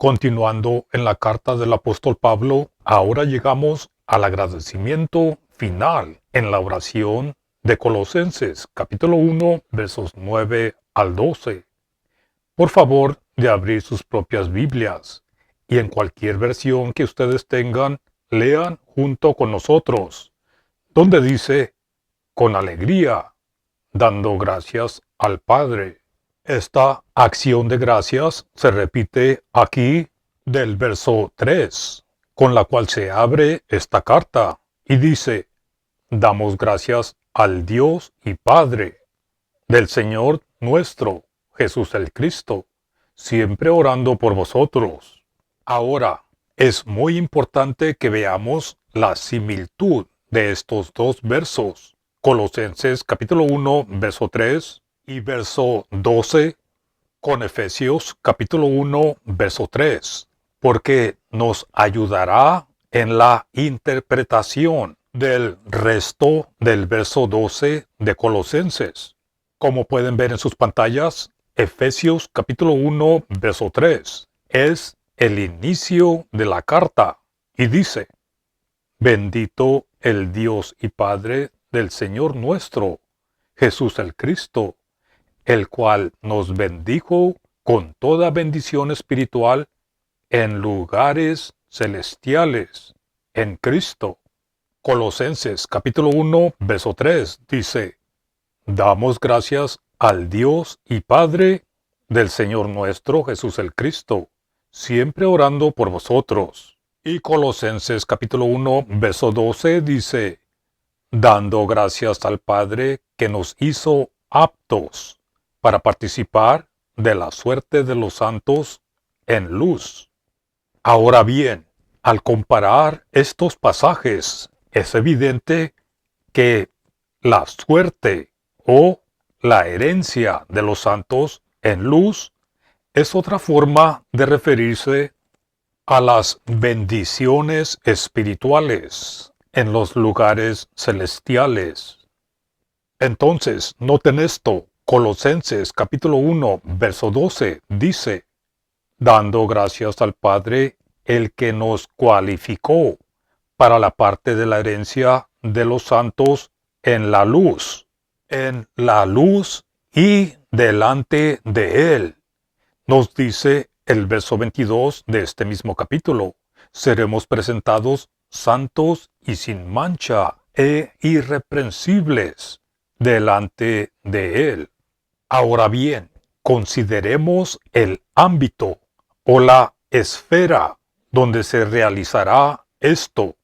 Continuando en la carta del apóstol Pablo, ahora llegamos al agradecimiento final en la oración de Colosenses, capítulo 1, versos 9 al 12. Por favor, de abrir sus propias Biblias y en cualquier versión que ustedes tengan, lean junto con nosotros, donde dice, con alegría, dando gracias al Padre. Esta acción de gracias se repite aquí del verso 3, con la cual se abre esta carta, y dice, damos gracias al Dios y Padre del Señor nuestro, Jesús el Cristo, siempre orando por vosotros. Ahora, es muy importante que veamos la similitud de estos dos versos, Colosenses capítulo 1, verso 3 y verso 12, con Efesios capítulo 1, verso 3, porque nos ayudará en la interpretación del resto del verso 12 de Colosenses. Como pueden ver en sus pantallas, Efesios capítulo 1, verso 3 es el inicio de la carta y dice, bendito el Dios y Padre del Señor nuestro, Jesús el Cristo, el cual nos bendijo con toda bendición espiritual en lugares celestiales, en Cristo. Colosenses capítulo 1, verso 3 dice, damos gracias al Dios y Padre del Señor nuestro Jesús el Cristo, siempre orando por vosotros. Y Colosenses capítulo 1, verso 12 dice, dando gracias al Padre que nos hizo aptos para participar de la suerte de los santos en luz. Ahora bien, al comparar estos pasajes, es evidente que la suerte o la herencia de los santos en luz es otra forma de referirse a las bendiciones espirituales en los lugares celestiales. Entonces, noten esto, Colosenses capítulo 1, verso 12 dice, dando gracias al Padre, el que nos cualificó para la parte de la herencia de los santos en la luz y delante de Él. Nos dice el verso 22 de este mismo capítulo, seremos presentados santos y sin mancha e irreprensibles delante de Él. Ahora bien, consideremos el ámbito o la esfera donde se realizará esto.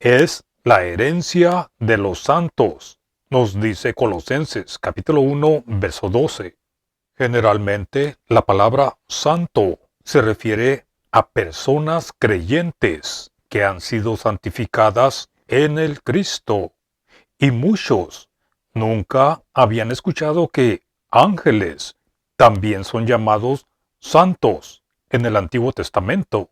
Es la herencia de los santos, nos dice Colosenses capítulo 1, verso 12. Generalmente, la palabra santo se refiere a personas creyentes que han sido santificadas en el Cristo, y muchos nunca habían escuchado que ángeles también son llamados santos en el Antiguo Testamento.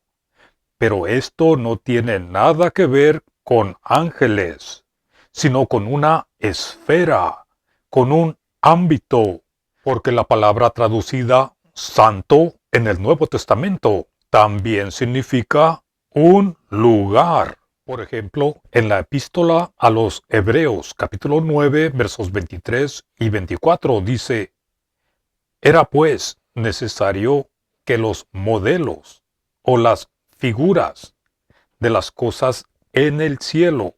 Pero esto no tiene nada que ver con ángeles, sino con una esfera, con un ámbito, porque la palabra traducida santo en el Nuevo Testamento también significa un lugar. Por ejemplo, en la epístola a los Hebreos, capítulo 9, versos 23 y 24, dice, era pues necesario que los modelos o las figuras de las cosas en el cielo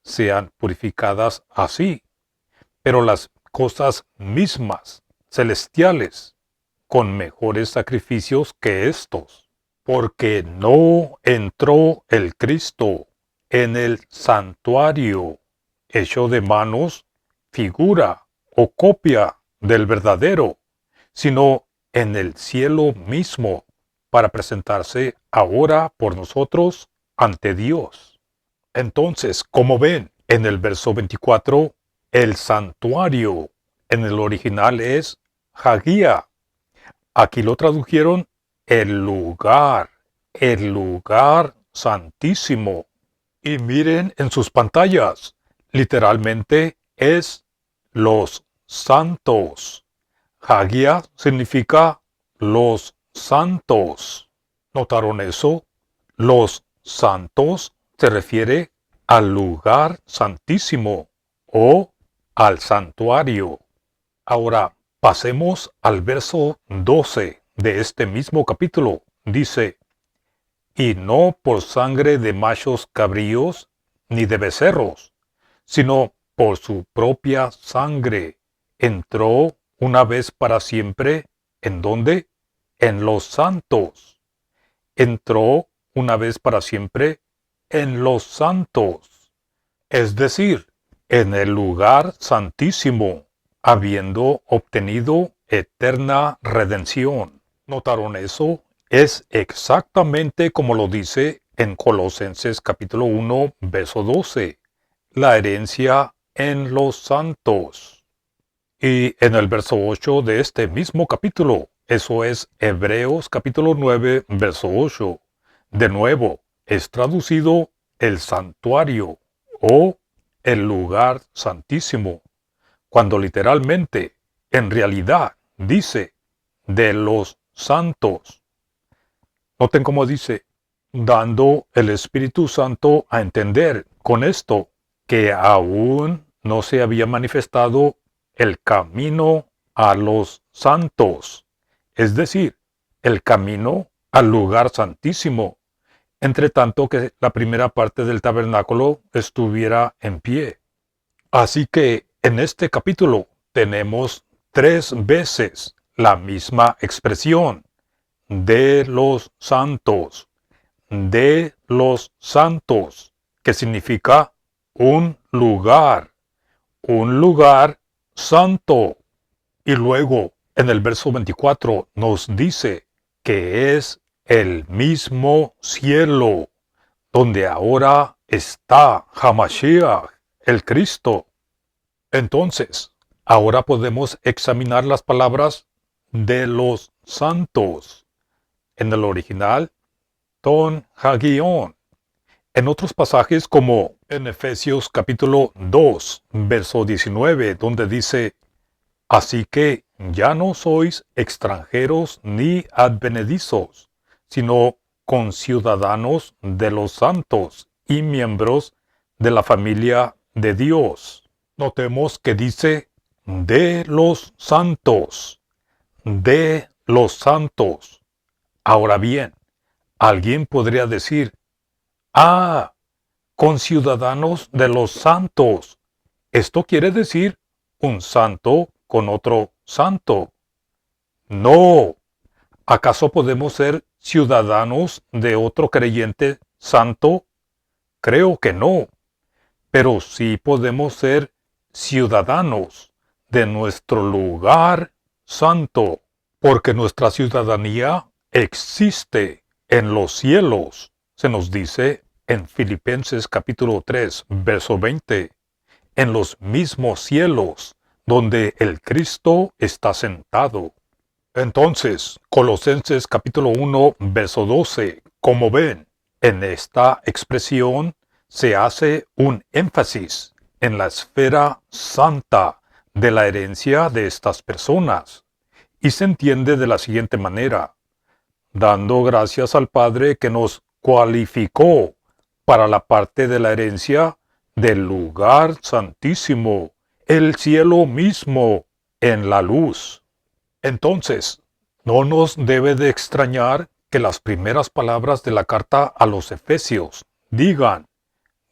sean purificadas así, pero las cosas mismas, celestiales, con mejores sacrificios que estos, porque no entró el Cristo en el santuario, hecho de manos, figura o copia del verdadero, sino en el cielo mismo, para presentarse ahora por nosotros ante Dios. Entonces, como ven, en el verso 24, el santuario en el original es Hagia. Aquí lo tradujeron el lugar santísimo. Y miren en sus pantallas, literalmente es los santos. Hagia significa los santos. ¿Notaron eso? Los santos se refiere al lugar santísimo o al santuario. Ahora, pasemos al verso 12 de este mismo capítulo. Dice, y no por sangre de machos cabríos ni de becerros, sino por su propia sangre. Entró una vez para siempre, ¿en dónde? En los santos. Entró una vez para siempre en los santos, es decir, en el lugar santísimo, habiendo obtenido eterna redención. ¿Notaron eso? Es exactamente como lo dice en Colosenses capítulo 1, verso 12, la herencia en los santos. Y en el verso 8 de este mismo capítulo, eso es Hebreos capítulo 9, verso 8, de nuevo es traducido el santuario o el lugar santísimo, cuando literalmente, en realidad, dice de los santos. Noten cómo dice, dando el Espíritu Santo a entender con esto que aún no se había manifestado el camino a los santos, es decir, el camino al lugar santísimo, entre tanto que la primera parte del tabernáculo estuviera en pie. Así que en este capítulo tenemos 3 veces la misma expresión de los santos, que significa un lugar santo. Y luego en el verso 24 nos dice que es el mismo cielo, donde ahora está Hamashiach, el Cristo. Entonces, ahora podemos examinar las palabras de los santos. En el original, ton hagion. En otros pasajes como en Efesios capítulo 2, verso 19, donde dice, así que ya no sois extranjeros ni advenedizos, sino conciudadanos de los santos y miembros de la familia de Dios. Notemos que dice de los santos, de los santos. Ahora bien, alguien podría decir, ah, conciudadanos de los santos. Esto quiere decir un santo con otro santo. No. ¿Acaso podemos ser ciudadanos de otro creyente santo? Creo que no. Pero sí podemos ser ciudadanos de nuestro lugar santo, porque nuestra ciudadanía existe en los cielos, se nos dice en Filipenses capítulo 3, verso 20, en los mismos cielos donde el Cristo está sentado. Entonces, Colosenses capítulo 1, verso 12, como ven, en esta expresión se hace un énfasis en la esfera santa de la herencia de estas personas, y se entiende de la siguiente manera, dando gracias al Padre que nos cualificó para la parte de la herencia del lugar santísimo, el cielo mismo, en la luz. Entonces, no nos debe de extrañar que las primeras palabras de la carta a los Efesios digan,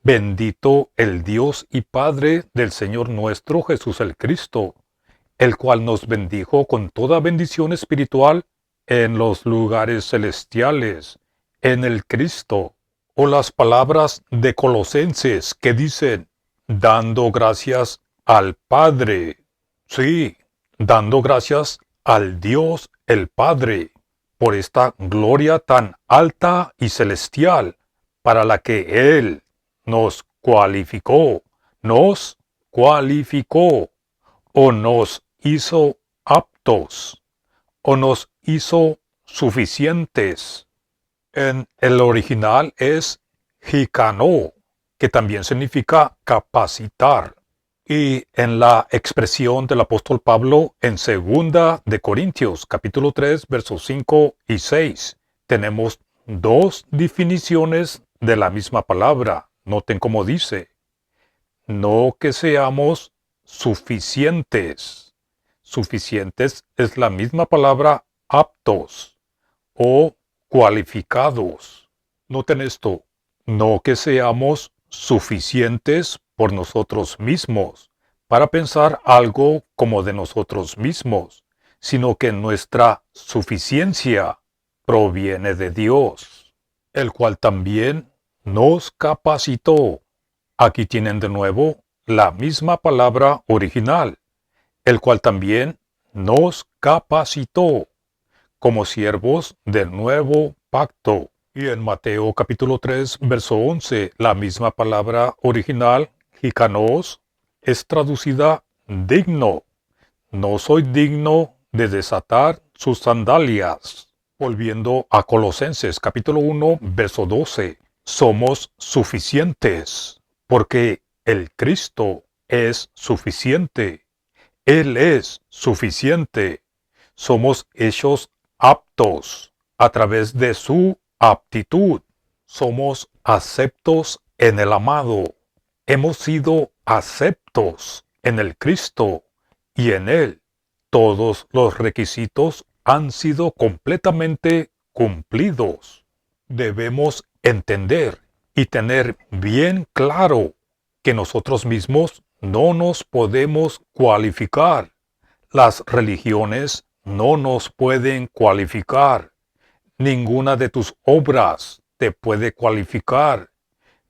bendito el Dios y Padre del Señor nuestro Jesús el Cristo, el cual nos bendijo con toda bendición espiritual en los lugares celestiales, en el Cristo. O las palabras de Colosenses que dicen, dando gracias al Padre. Sí, dando gracias al Dios el Padre, por esta gloria tan alta y celestial, para la que Él nos cualificó, o nos hizo aptos, o nos hizo suficientes. En el original es hikano, que también significa capacitar. Y en la expresión del apóstol Pablo en 2 de Corintios, capítulo 3, versos 5 y 6, tenemos dos definiciones de la misma palabra. Noten cómo dice. No que seamos suficientes. Suficientes es la misma palabra aptos o cualificados. Noten esto. No que seamos suficientes por nosotros mismos para pensar algo como de nosotros mismos, sino que nuestra suficiencia proviene de Dios, el cual también nos capacitó. Aquí tienen de nuevo la misma palabra original, el cual también nos capacitó como siervos del nuevo pacto. Y en Mateo capítulo 3, verso 11, la misma palabra original, hikanos, es traducida digno. No soy digno de desatar sus sandalias. Volviendo a Colosenses capítulo 1, verso 12, somos suficientes, porque el Cristo es suficiente. Él es suficiente. Somos hechos aptos a través de su aptitud. Somos aceptos en el amado. Hemos sido aceptos en el Cristo y en Él. Todos los requisitos han sido completamente cumplidos. Debemos entender y tener bien claro que nosotros mismos no nos podemos cualificar. Las religiones no nos pueden cualificar. Ninguna de tus obras te puede cualificar.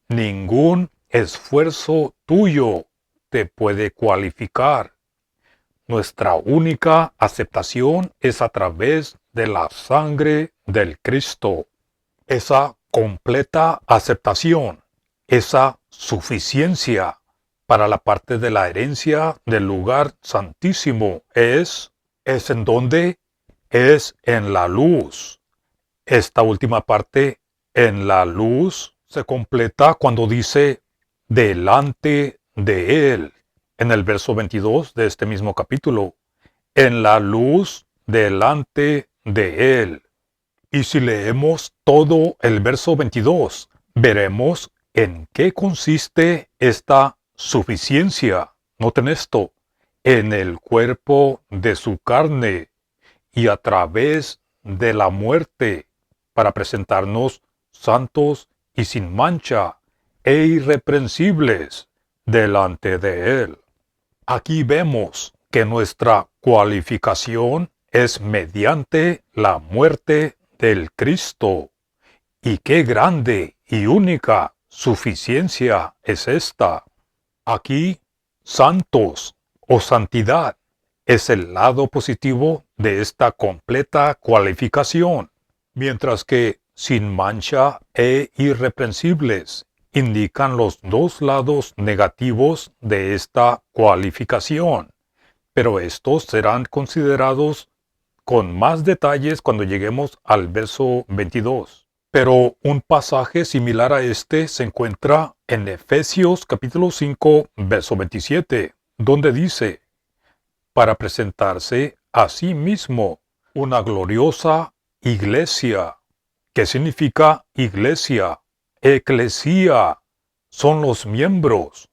Ningún esfuerzo tuyo te puede cualificar. Nuestra única aceptación es a través de la sangre del Cristo. Esa completa aceptación, esa suficiencia para la parte de la herencia del lugar santísimo es en donde es en la luz. Esta última parte, en la luz, se completa cuando dice delante de Él. En el verso 22 de este mismo capítulo, en la luz delante de Él. Y si leemos todo el verso 22, veremos en qué consiste esta suficiencia. Noten esto, en el cuerpo de su carne y a través de la muerte, para presentarnos santos y sin mancha e irreprensibles delante de Él. Aquí vemos que nuestra cualificación es mediante la muerte del Cristo. Y qué grande y única suficiencia es esta. Aquí, santos o santidad es el lado positivo de esta completa cualificación, mientras que sin mancha e irreprensibles indican los dos lados negativos de esta cualificación, pero estos serán considerados con más detalles cuando lleguemos al verso 22. Pero un pasaje similar a este se encuentra en Efesios capítulo 5, verso 27, donde dice, para presentarse a sí mismo una gloriosa iglesia. ¿Qué significa iglesia? Eclesía. Son los miembros.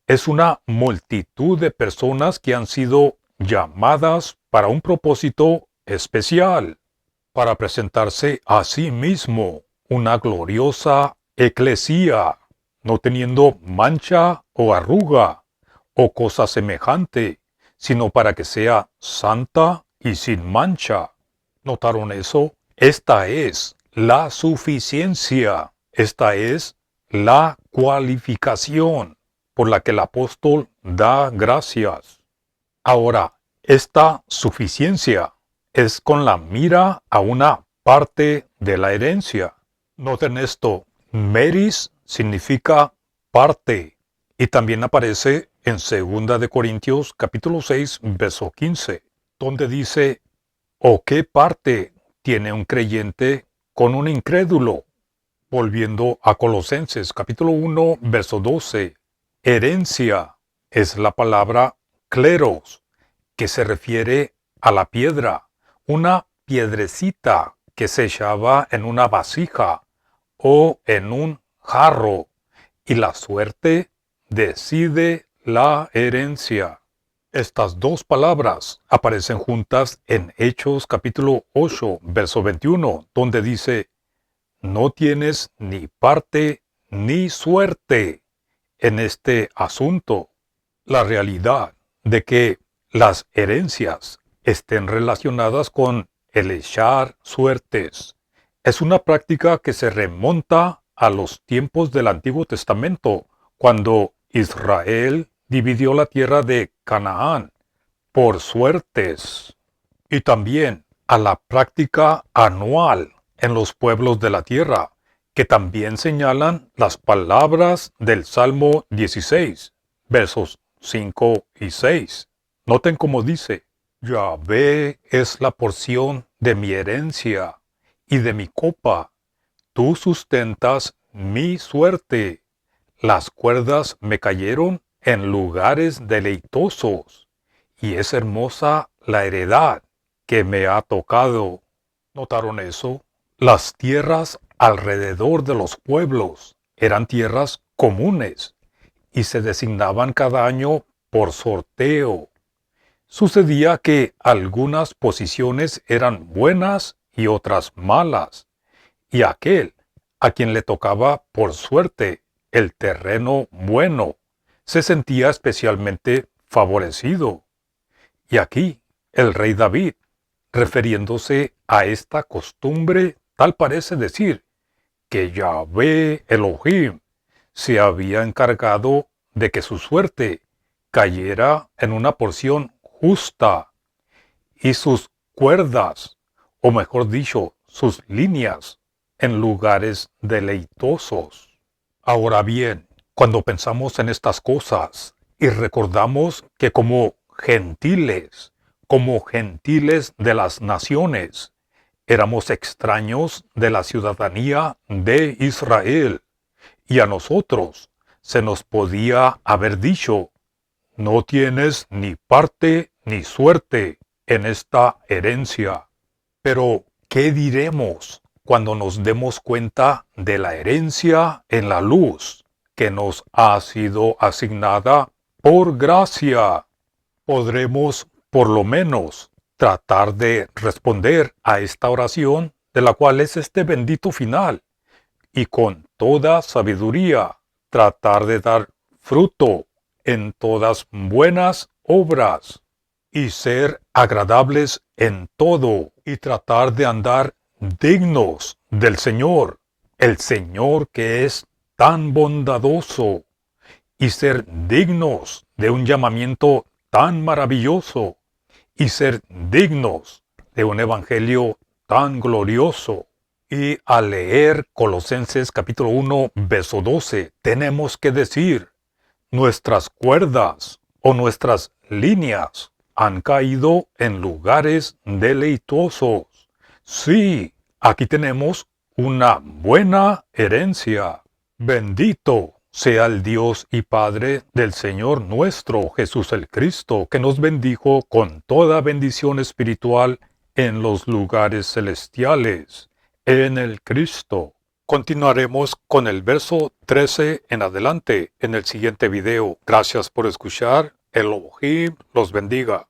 Es una multitud de personas que han sido llamadas para un propósito especial, para presentarse a sí mismo una gloriosa eclesía, no teniendo mancha o arruga o cosa semejante, sino para que sea santa y sin mancha. ¿Notaron eso? Esta es la suficiencia. Esta es la cualificación por la que el apóstol da gracias. Ahora, esta suficiencia es con la mira a una parte de la herencia. Noten esto, meris significa parte y también aparece en 2 de Corintios capítulo 6, verso 15, donde dice, ¿o qué parte tiene un creyente con un incrédulo? Volviendo a Colosenses capítulo 1, verso 12, herencia es la palabra kleros, que se refiere a la piedra, una piedrecita que se echaba en una vasija o en un jarro, y la suerte decide la herencia. Estas dos palabras aparecen juntas en Hechos capítulo 8, verso 21, donde dice: no tienes ni parte ni suerte en este asunto. La realidad de que las herencias estén relacionadas con el echar suertes es una práctica que se remonta a los tiempos del Antiguo Testamento, cuando Israel dividió la tierra de Canaán por suertes, y también a la práctica anual en los pueblos de la tierra, que también señalan las palabras del Salmo 16, versos 5 y 6. Noten cómo dice: Yahvé es la porción de mi herencia y de mi copa. Tú sustentas mi suerte. Las cuerdas me cayeron en lugares deleitosos, y es hermosa la heredad que me ha tocado. ¿Notaron eso? Las tierras alrededor de los pueblos eran tierras comunes y se designaban cada año por sorteo. Sucedía que algunas posiciones eran buenas y otras malas, y aquel a quien le tocaba por suerte el terreno bueno se sentía especialmente favorecido. Y aquí el rey David, refiriéndose a esta costumbre, tal parece decir que Yahvé Elohim se había encargado de que su suerte cayera en una porción justa, y sus cuerdas, o mejor dicho, sus líneas, en lugares deleitosos. Ahora bien, cuando pensamos en estas cosas y recordamos que como gentiles de las naciones, éramos extraños de la ciudadanía de Israel, y a nosotros se nos podía haber dicho: no tienes ni parte ni suerte en esta herencia. Pero, ¿qué diremos cuando nos demos cuenta de la herencia en la luz que nos ha sido asignada por gracia? Podremos, por lo menos, tratar de responder a esta oración, de la cual es este bendito final, y con toda sabiduría tratar de dar fruto en todas buenas obras, y ser agradables en todo, y tratar de andar dignos del Señor, el Señor que es tan bondadoso, y ser dignos de un llamamiento tan maravilloso, y ser dignos de un evangelio tan glorioso. Y al leer Colosenses capítulo 1, verso 12, tenemos que decir: nuestras cuerdas o nuestras líneas han caído en lugares deleitosos. Sí, aquí tenemos una buena herencia. Bendito sea el Dios y Padre del Señor nuestro Jesús el Cristo, que nos bendijo con toda bendición espiritual en los lugares celestiales, en el Cristo. Continuaremos con el verso 13 en adelante en el siguiente video. Gracias por escuchar. Elohim los bendiga.